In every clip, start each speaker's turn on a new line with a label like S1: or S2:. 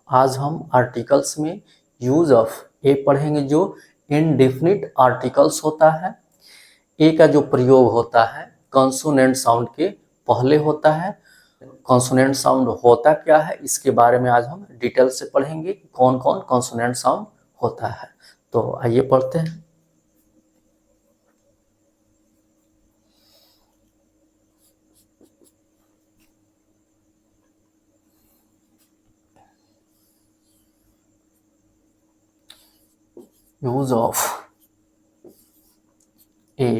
S1: आज हम आर्टिकल्स में यूज ऑफ ए पढ़ेंगे जो इनडेफिनिट आर्टिकल्स होता है। ए का जो प्रयोग होता है कॉन्सोनेंट साउंड के पहले होता है। कॉन्सोनेंट साउंड होता क्या है इसके बारे में आज हम डिटेल से पढ़ेंगे, कौन कौन कॉन्सोनेंट साउंड होता है। तो आइए पढ़ते हैं। यूज ऑफ ए,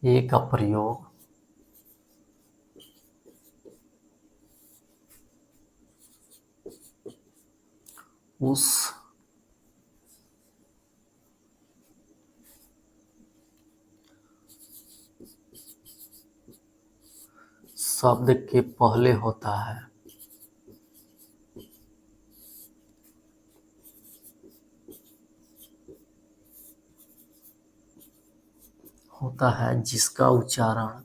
S1: ए का प्रयोग उस शब्द के पहले होता है जिसका उच्चारण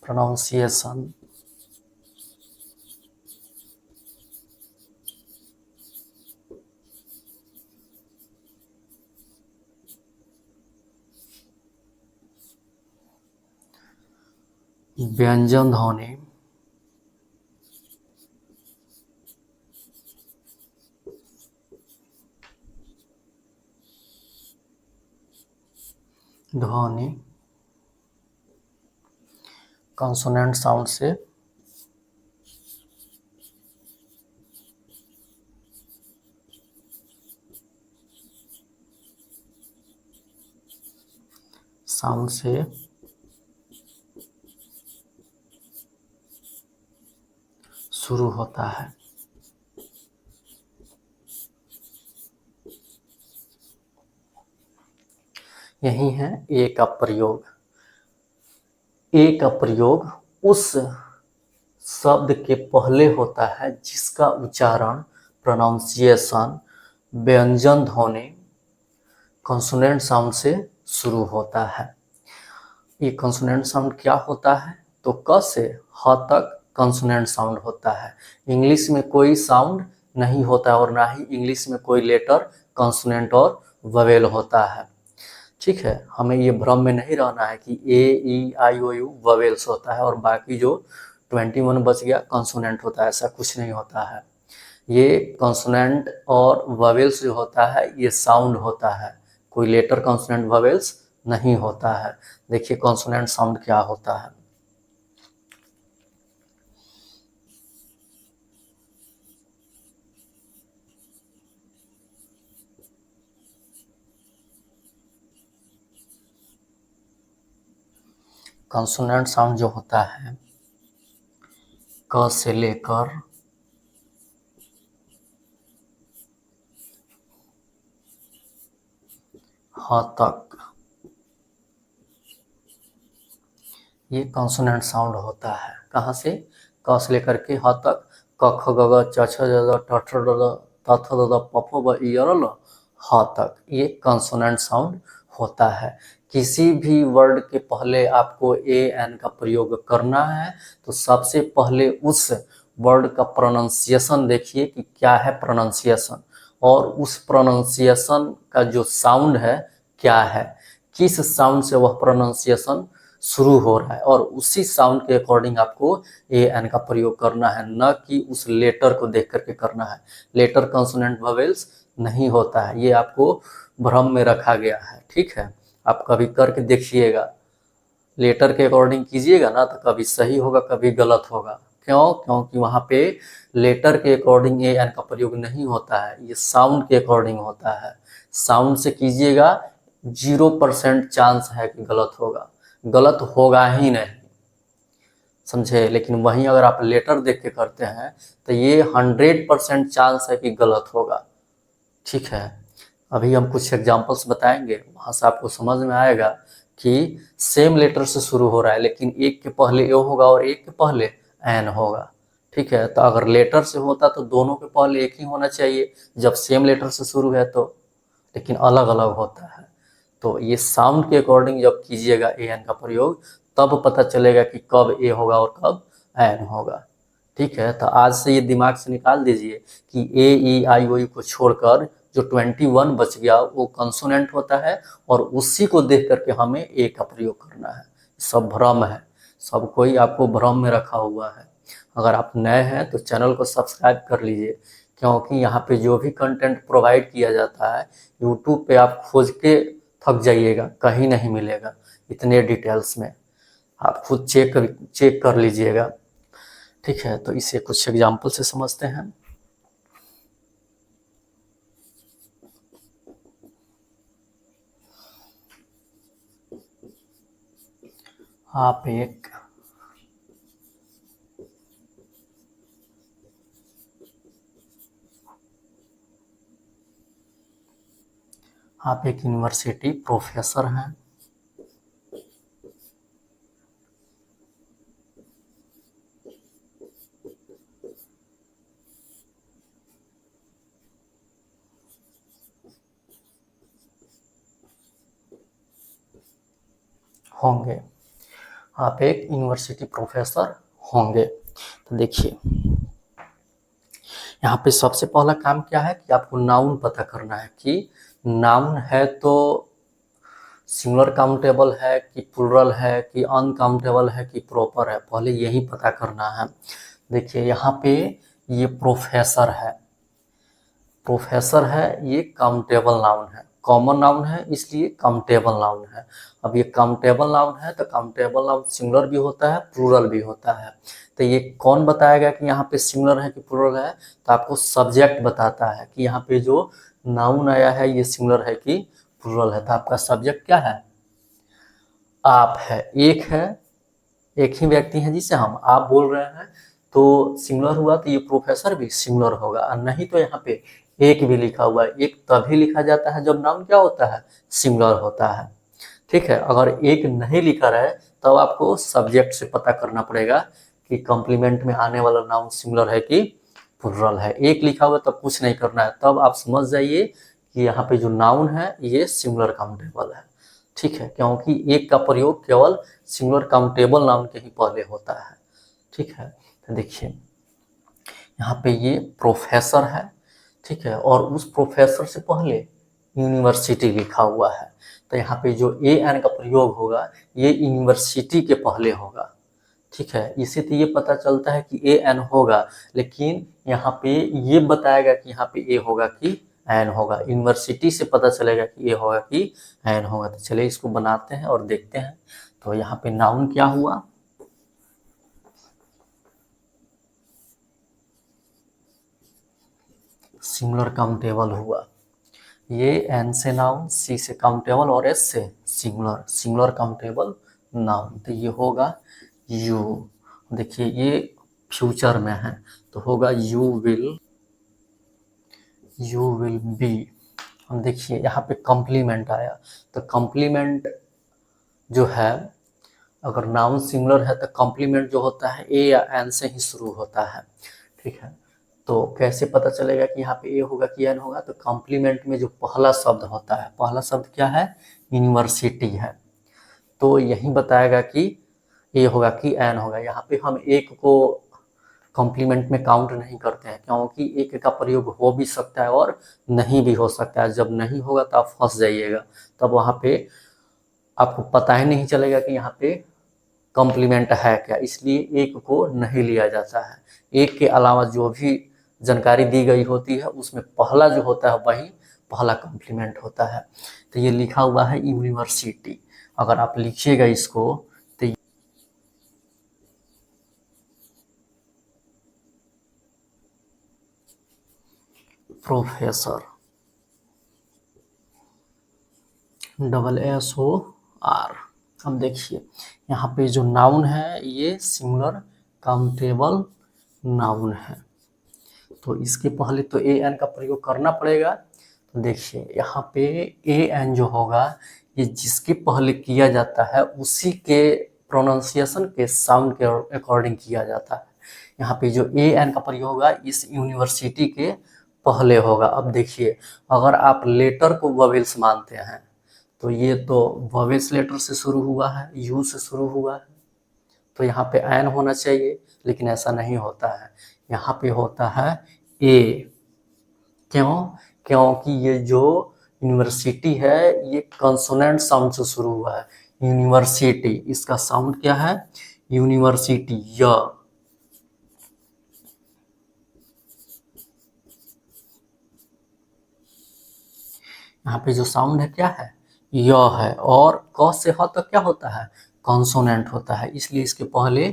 S1: प्रोनाउंसिएशन व्यंजन ध्वनि कॉन्सोनेंट साउंड से शुरू होता है। यही है ए का प्रयोग। ए का प्रयोग उस शब्द के पहले होता है जिसका उच्चारण प्रोनाउंसिएशन व्यंजन ध्वनि कॉन्सोनेंट साउंड से शुरू होता है। ये कॉन्सोनेंट साउंड क्या होता है? तो क से ह तक कॉन्सोनेंट साउंड होता है। इंग्लिश में कोई साउंड नहीं होता है और ना ही इंग्लिश में कोई लेटर कॉन्सोनेंट और ववेल होता है। ठीक है, हमें ये भ्रम में नहीं रहना है कि ए ई आई ओ यू ववेल्स होता है और बाकी जो 21 बच गया कॉन्सोनेंट होता है, ऐसा कुछ नहीं होता है। ये कॉन्सोनेंट और ववेल्स जो होता है ये साउंड होता है, कोई लेटर कॉन्सोनेंट ववेल्स नहीं होता है। देखिए कॉन्सोनेंट साउंड क्या होता है। कॉन्सोनेंट साउंड जो होता है क से लेकर ह तक ये कॉन्सोनेंट साउंड होता है। कहाँ से? क से लेकर के ह तक। क ख ग घ च छ ज झ ट ठ ड ढ त थ द ध प फ ब य र ल ह तक ये कॉन्सोनेंट साउंड होता है। किसी भी वर्ड के पहले आपको ए एन का प्रयोग करना है तो सबसे पहले उस वर्ड का प्रोनाउंसिएशन देखिए कि क्या है प्रोनाउंसिएशन, और उस प्रोनाउंसिएशन का जो साउंड है क्या है, किस साउंड से वह प्रोनाउंसिएशन शुरू हो रहा है, और उसी साउंड के अकॉर्डिंग आपको ए एन का प्रयोग करना है, न कि उस लेटर को देख करके करना है। लेटर कॉन्सोनेंट ववेल्स नहीं होता है, ये आपको भ्रम में रखा गया है। ठीक है, आप कभी करके देखिएगा, लेटर के अकॉर्डिंग कीजिएगा ना तो कभी सही होगा कभी गलत होगा। क्यों? क्योंकि वहाँ पे लेटर के अकॉर्डिंग ए एन का प्रयोग नहीं होता है, ये साउंड के अकॉर्डिंग होता है। साउंड से कीजिएगा 0% चांस है कि गलत होगा, गलत होगा ही नहीं, समझे। लेकिन वहीं अगर आप लेटर देख के करते हैं तो ये 100% चांस है कि गलत होगा। ठीक है, अभी हम कुछ एग्जांपल्स बताएंगे, वहाँ से आपको समझ में आएगा कि सेम लेटर से शुरू हो रहा है लेकिन एक के पहले ए होगा और एक के पहले एन होगा। ठीक है, तो अगर लेटर से होता तो दोनों के पहले एक ही होना चाहिए जब सेम लेटर से शुरू है तो, लेकिन अलग अलग होता है। तो ये साउंड के अकॉर्डिंग जब कीजिएगा ए एन का प्रयोग, तब पता चलेगा कि कब ए होगा और कब एन होगा। ठीक है, तो आज से ये दिमाग से निकाल दीजिए कि ए ई आई ओ यू को छोड़कर जो 21 बच गया वो कंसोनेंट होता है, और उसी को देख करके हमें ए का प्रयोग करना है। सब भ्रम है, सब कोई आपको भ्रम में रखा हुआ है। अगर आप नए हैं तो चैनल को सब्सक्राइब कर लीजिए, क्योंकि यहाँ पे जो भी कंटेंट प्रोवाइड किया जाता है यूट्यूब पे आप खोज के थक जाइएगा, कहीं नहीं मिलेगा इतने डिटेल्स में। आप खुद चेक कर लीजिएगा। ठीक है, तो इसे कुछ एग्जाम्पल से समझते हैं। आप एक यूनिवर्सिटी प्रोफेसर हैं। होंगे, आप एक यूनिवर्सिटी प्रोफेसर होंगे। तो देखिए यहाँ पे सबसे पहला काम क्या है कि आपको नाउन पता करना है कि नाउन है तो सिंगुलर काउंटेबल है कि प्लूरल है कि अनकाउंटेबल है कि प्रॉपर है, पहले यही पता करना है। देखिए यहाँ पे ये प्रोफेसर है, प्रोफेसर है, ये काउंटेबल नाउन है, कॉमन नाउन है इसलिए काउंटेबल नाउन है। अब ये काउंटेबल नाउन है तो काउंटेबल नाउन सिंगुलर भी होता है प्लूरल भी होता है। तो ये कौन बताएगा कि यहाँ पे सिंगुलर है कि प्लूरल है? तो आपको सब्जेक्ट बताता है कि यहाँ पे जो नाउन आया है ये सिंगुलर है कि प्लूरल है। तो आपका सब्जेक्ट क्या है? आप है, एक है, एक ही व्यक्ति है जिसे हम आप बोल रहे हैं, तो सिंगुलर हुआ तो ये प्रोफेसर भी सिंगुलर होगा। और नहीं तो यहाँ पे एक भी लिखा हुआ है, एक तभी लिखा जाता है जब नाउन क्या होता है? सिंगुलर होता है। ठीक है, अगर एक नहीं लिखा रहे तब आपको सब्जेक्ट से पता करना पड़ेगा कि कॉम्प्लीमेंट में आने वाला नाउन सिंगुलर है कि प्लूरल है। एक लिखा हुआ तब कुछ नहीं करना है, तब आप समझ जाइए कि यहाँ पे जो नाउन है ये सिंगुलर काउंटेबल है। ठीक है, क्योंकि एक का प्रयोग केवल सिंगुलर काउंटेबल नाउन के ही पहले होता है। ठीक है, तो देखिए यहाँ पे ये प्रोफेसर है, ठीक है, और उस प्रोफेसर से पहले यूनिवर्सिटी लिखा हुआ है। तो यहाँ पे जो ए एन का प्रयोग होगा ये यूनिवर्सिटी के पहले होगा। ठीक है, इससे तो ये पता चलता है कि ए एन होगा, लेकिन यहाँ पे ये बताएगा कि यहाँ पे ए होगा कि एन होगा। यूनिवर्सिटी से पता चलेगा कि ए होगा कि एन होगा। तो चलिए इसको बनाते हैं और देखते हैं। तो यहाँ पे नाउन क्या हुआ? सिंगुलर काउंटेबल हुआ। ये एन से नाउन, सी से काउंटेबल और एस से सिंगुलर, सिंगुलर काउंटेबल नाउन। तो ये होगा यू। देखिए ये फ्यूचर में है तो होगा यू विल बी। हम देखिए यहाँ पे कॉम्प्लीमेंट आया, तो कॉम्प्लीमेंट जो है अगर नाउन सिंगुलर है तो कॉम्प्लीमेंट जो होता है ए या एन से ही शुरू होता है। ठीक है, तो कैसे पता चलेगा कि यहाँ पे ए होगा कि एन होगा? तो कॉम्प्लीमेंट में जो पहला शब्द होता है, पहला शब्द क्या है? यूनिवर्सिटी है, तो यही बताएगा कि ए होगा कि एन होगा। यहाँ पे हम एक को कॉम्प्लीमेंट में काउंट नहीं करते हैं, क्योंकि एक का प्रयोग हो भी सकता है और नहीं भी हो सकता है। जब नहीं होगा तो आप फंस जाइएगा, तब वहाँ पे आपको पता ही नहीं चलेगा कि यहाँ पे कॉम्प्लीमेंट है क्या, इसलिए एक को नहीं लिया जाता है। एक के अलावा जो भी जानकारी दी गई होती है उसमें पहला जो होता है वही पहला कॉम्प्लीमेंट होता है। तो ये लिखा हुआ है यूनिवर्सिटी, अगर आप लिखिएगा इसको तो प्रोफेसर, SSOR। अब देखिए यहाँ पे जो नाउन है ये सिंगुलर काउंटेबल नाउन है, तो इसके पहले तो ए एन का प्रयोग करना पड़ेगा। तो देखिए यहाँ पे ए एन जो होगा ये जिसके पहले किया जाता है उसी के प्रोनाउंसिएशन के साउंड के अकॉर्डिंग किया जाता है। यहाँ पे जो ए एन का प्रयोग होगा इस यूनिवर्सिटी के पहले होगा। अब देखिए, अगर आप लेटर को वोवेल्स मानते हैं तो ये तो वोवेल्स लेटर से शुरू हुआ है, यू से शुरू हुआ है, तो यहाँ पे एन होना चाहिए, लेकिन ऐसा नहीं होता है, यहाँ पे होता है ए। क्यों? क्योंकि ये जो यूनिवर्सिटी है ये कॉन्सोनेंट साउंड से शुरू हुआ है। यूनिवर्सिटी, इसका साउंड क्या है? यूनिवर्सिटी, य। यहाँ पे जो साउंड है क्या है? य है। और क से ह तक क्या होता है? कॉन्सोनेंट होता है, इसलिए इसके पहले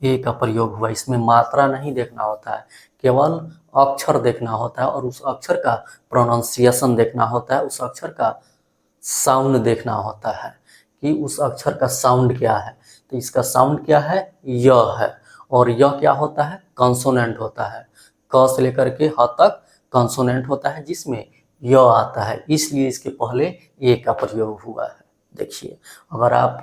S1: ए का प्रयोग हुआ। इसमें मात्रा नहीं देखना होता है, केवल अक्षर देखना होता है और उस अक्षर का प्रोनाउंसिएशन देखना होता है, उस अक्षर का साउंड देखना होता है कि उस अक्षर का साउंड क्या है। तो इसका साउंड क्या है? य है। और य क्या होता है? कॉन्सोनेंट होता है। क से लेकर के ह तक कॉन्सोनेंट होता है जिसमें य आता है, इसलिए इसके पहले ए का प्रयोग हुआ है। देखिए, अगर आप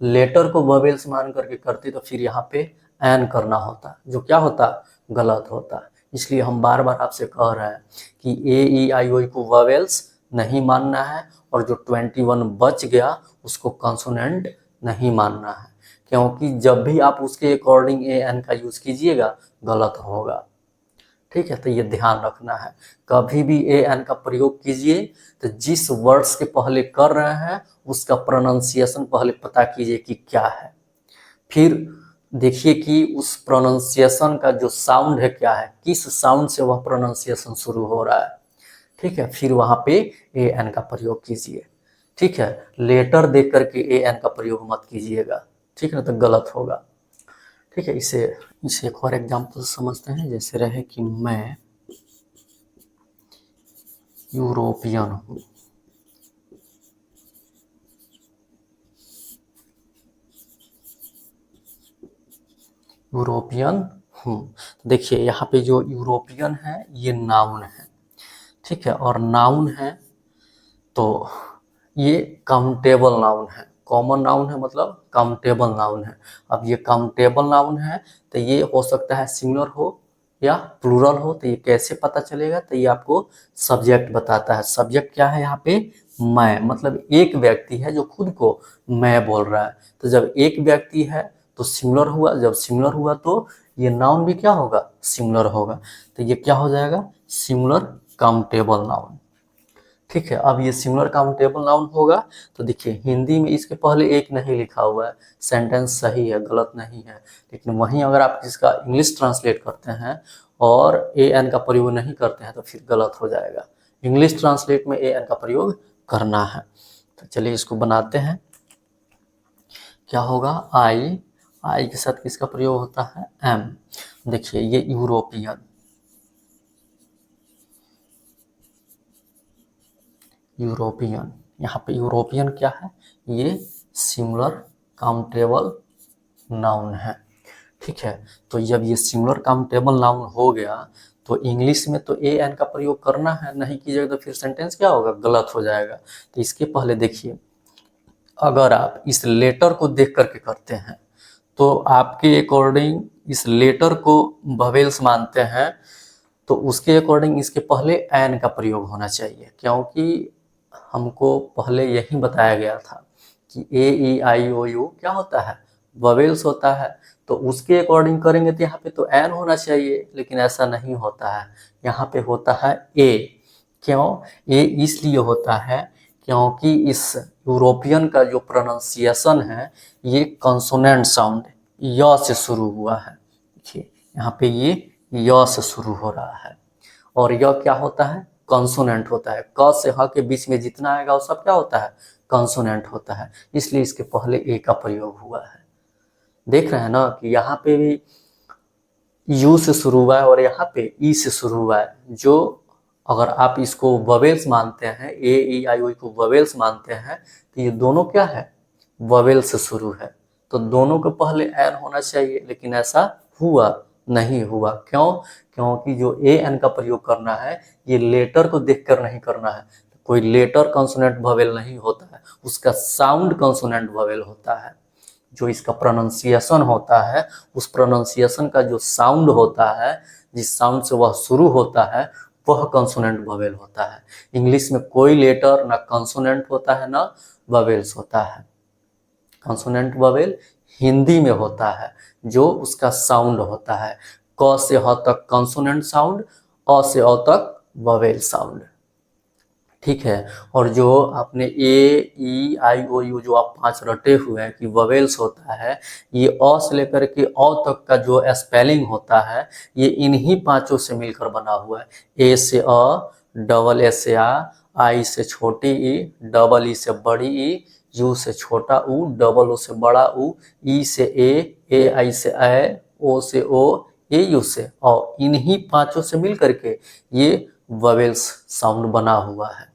S1: लेटर को वोवेल्स मान करके करते तो फिर यहाँ पे एन करना होता, जो क्या होता? गलत होता। इसलिए हम बार बार आपसे कह रहे हैं कि ए ई आई ओ को वोवेल्स नहीं मानना है, और जो 21 बच गया उसको कॉन्सोनेंट नहीं मानना है, क्योंकि जब भी आप उसके अकॉर्डिंग ए एन का यूज कीजिएगा गलत होगा। ठीक है, तो ये ध्यान रखना है। कभी भी ए एन का प्रयोग कीजिए तो जिस वर्ड्स के पहले कर रहे हैं उसका प्रोनाउंसिएशन पहले पता कीजिए कि क्या है, फिर देखिए कि उस प्रोनाउंसिएशन का जो साउंड है क्या है, किस साउंड से वह प्रोनाउंसिएशन शुरू हो रहा है। ठीक है, फिर वहाँ पे ए एन का प्रयोग कीजिए। ठीक है, लेटर देख करके ए एन का प्रयोग मत कीजिएगा, ठीक है, तो गलत होगा। ठीक है, इसे एक और एग्जाम्पल समझते हैं। जैसे रहे कि मैं यूरोपियन हूँ, यूरोपियन हूँ। देखिए यहाँ पे जो यूरोपियन है ये नाउन है, ठीक है, और नाउन है तो ये काउंटेबल नाउन है। कॉमन नाउन है मतलब काउंटेबल नाउन है। अब ये काउंटेबल नाउन है तो ये हो सकता है सिंगुलर हो या प्लूरल हो, तो ये कैसे पता चलेगा? तो ये आपको सब्जेक्ट बताता है। सब्जेक्ट क्या है यहाँ पे? मैं, मतलब एक व्यक्ति है जो खुद को मैं बोल रहा है। तो जब एक व्यक्ति है तो सिंगुलर हुआ, जब सिंगुलर हुआ तो ये नाउन भी क्या होगा? सिंगुलर होगा। तो ये क्या हो जाएगा? Singular countable noun. ठीक है, अब ये सिंगुलर काउंटेबल नाउन होगा तो देखिए हिंदी में इसके पहले एक नहीं लिखा हुआ है, सेंटेंस सही है, गलत नहीं है। लेकिन वहीं अगर आप इसका इंग्लिश ट्रांसलेट करते हैं और ए एन का प्रयोग नहीं करते हैं तो फिर गलत हो जाएगा। इंग्लिश ट्रांसलेट में ए एन का प्रयोग करना है। तो चलिए इसको बनाते हैं। क्या होगा? आई, आई के साथ किसका प्रयोग होता है? एम। देखिए ये यूरोपियन, यूरोपियन, यहाँ पे यूरोपियन क्या है? ये सिंगुलर काउंटेबल नाउन है। ठीक है, तो जब ये सिंगुलर काउंटेबल नाउन हो गया तो इंग्लिश में तो ए एन का प्रयोग करना है, नहीं कीजिएगा तो फिर सेंटेंस क्या होगा? गलत हो जाएगा। तो इसके पहले देखिए, अगर आप इस लेटर को देख करके करते हैं तो आपके अकॉर्डिंग इस लेटर को वोवेल्स मानते हैं तो उसके अकॉर्डिंग इसके पहले एन का प्रयोग होना चाहिए, क्योंकि हमको पहले यही बताया गया था कि ए ई आई ओ यू क्या होता है? वोवेल्स होता है। तो उसके अकॉर्डिंग करेंगे तो यहाँ पे तो एन होना चाहिए, लेकिन ऐसा नहीं होता है, यहाँ पे होता है ए। क्यों? ए इसलिए होता है क्योंकि इस यूरोपियन का जो प्रोनाउंसिएशन है ये कॉन्सोनेंट साउंड य से शुरू हुआ है। देखिए यहाँ पे ये य से शुरू हो रहा है, और य क्या होता है? कॉन्सोनेंट होता है। क से ह के बीच में जितना आएगा वो सब क्या होता है? कॉन्सोनेंट होता है, इसलिए इसके पहले ए का प्रयोग हुआ है। देख रहे हैं ना कि यहाँ पे भी यू से शुरू हुआ है और यहाँ पे ई से शुरू हुआ है। जो अगर आप इसको वोवेल्स मानते हैं, ए ई आई ओ को वोवेल्स मानते हैं, तो ये दोनों क्या है? वोवेल से शुरू है, तो दोनों के पहले एन होना चाहिए, लेकिन ऐसा हुआ नहीं हुआ। क्यों? क्योंकि जो ए एन का प्रयोग करना है ये लेटर को देखकर नहीं करना है। कोई लेटर कॉन्सोनेंट वोवेल नहीं होता है, उसका साउंड कॉन्सोनेंट वोवेल होता है। जो इसका प्रोनाउंसिएशन होता है, उस प्रोनाउंसिएशन का जो साउंड होता है, जिस साउंड से वह शुरू होता है, वह कॉन्सोनेंट वोवेल होता है। इंग्लिश में कोई लेटर ना कॉन्सोनेंट होता है ना वोवेल्स होता है। कॉन्सोनेंट वोवेल हिंदी में होता है, जो उसका साउंड होता है। क से ह तक कॉन्सोनेंट साउंड, अ से अ तक वोवेल साउंड, ठीक है। और जो आपने ए ई आई ओ यू जो आप 5 रटे हुए हैं कि वोवेल्स होता है, ये अ से लेकर के अ तक का जो स्पेलिंग होता है, ये इन्हीं पांचों से मिलकर बना हुआ है। ए से अ, डबल ए से आ, आई से छोटी ई, डबल ई से बड़ी ई, यू से छोटा ऊ, डबल ओ से बड़ा ऊ, ई से ए आई से ए, ओ से ओ, ए यू से औ। इन्हीं पांचों से मिल करके ये वोवेल्स साउंड बना हुआ है,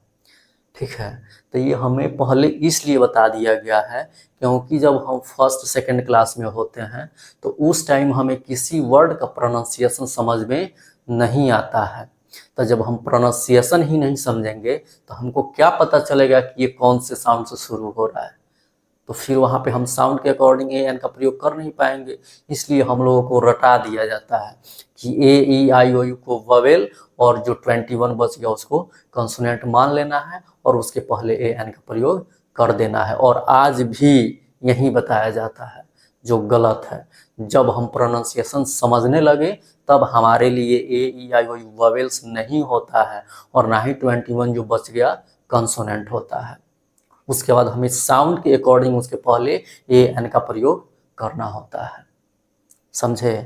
S1: ठीक है। तो ये हमें पहले इसलिए बता दिया गया है क्योंकि जब हम फर्स्ट सेकंड क्लास में होते हैं तो उस टाइम हमें किसी वर्ड का प्रोनाउंसिएशन समझ में नहीं आता है। तो जब हम प्रोनाउंसिएशन ही नहीं समझेंगे तो हमको क्या पता चलेगा कि ये कौन से साउंड से शुरू हो रहा है। तो फिर वहाँ पे हम साउंड के अकॉर्डिंग ए एन का प्रयोग कर नहीं पाएंगे। इसलिए हम लोगों को रटा दिया जाता है कि ए ई आई ओ यू को वोवेल और जो 21 बच गया उसको कंसोनेंट मान लेना है और उसके पहले ए एन का प्रयोग कर देना है। और आज भी यही बताया जाता है, जो गलत है। जब हम प्रोनाउंसिएशन समझने लगे तब हमारे लिए ए ई आई ओ यू वोवेल्स नहीं होता है और ना ही 21 जो बच गया कंसोनेंट होता है। उसके बाद हमें साउंड के अकॉर्डिंग उसके पहले ए एन का प्रयोग करना होता है, समझे।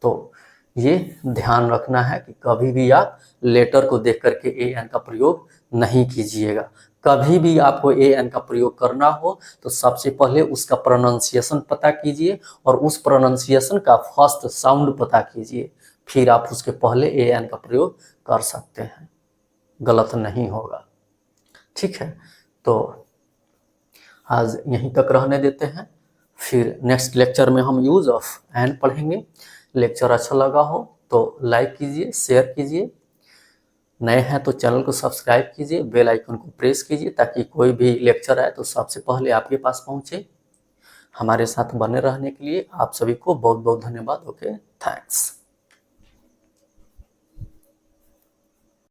S1: तो ये ध्यान रखना है कि कभी भी आप लेटर को देख करके ए एन का प्रयोग नहीं कीजिएगा। कभी भी आपको ए एन का प्रयोग करना हो तो सबसे पहले उसका प्रोनाउंसिएशन पता कीजिए और उस प्रोनाउंसिएशन का फर्स्ट साउंड पता कीजिए, फिर आप उसके पहले ए एन का प्रयोग कर सकते हैं, गलत नहीं होगा, ठीक है। तो आज यहीं तक रहने देते हैं, फिर नेक्स्ट लेक्चर में हम यूज ऑफ एन पढ़ेंगे। लेक्चर अच्छा लगा हो तो लाइक कीजिए, शेयर कीजिए, नए हैं तो चैनल को सब्सक्राइब कीजिए, बेल आइकन को प्रेस कीजिए ताकि कोई भी लेक्चर आए तो सबसे पहले आपके पास पहुंचे। हमारे साथ बने रहने के लिए आप सभी को बहुत बहुत धन्यवाद। Okay, thanks.